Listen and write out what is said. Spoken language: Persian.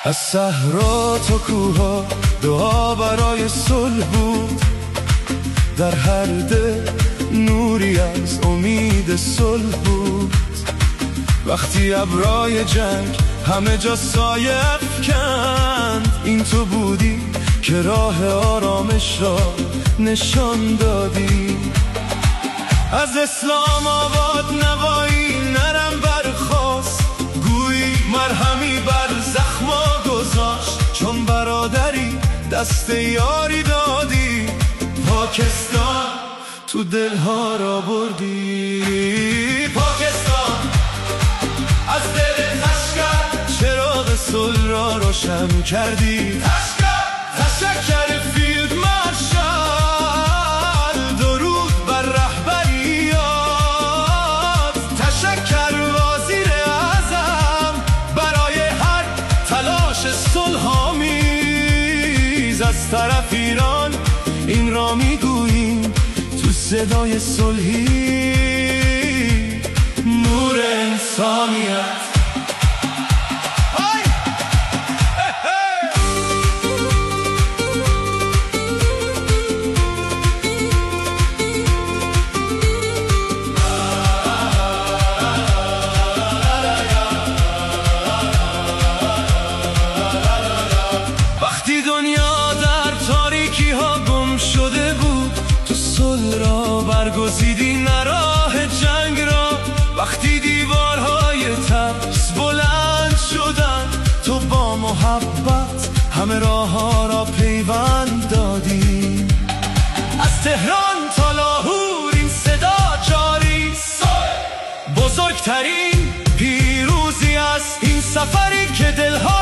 از صحرا تا کوها دعا برای صلح بود، در هر دل نوری از امید صلح بود. وقتی ابرای جنگ همه جا سایه افکند، این تو بودی که راه آرامش را نشان دادی. از اسلام آباد نوایی نرم برخاست، گویی مرهمی بر زخما گذاشت. چون برادری دست یاری دادی، پاکستان تو دلها را بردی. پاکستان از دل لشکر چراغ صلح را روشن کردی. تشکر فیلد مارشال، درود بر رهبریات. تشکر وزیر اعظم برای هر تلاش صلح‌آمیز. از طرف ایران این را میگوییم تو صدای صلحی، نور انسانیت. وقتی دنیا در تاریکی ها گم شده بود، تو صلح را برگزیدی نه راه جنگ را. وقتی دیوارهای ترس بلند شدن، تو با محبت همه راه ها را پیوند دادی. از تهران تا لاهور این صدا جاری، بزرگترین پیروزی است این سفری که دلها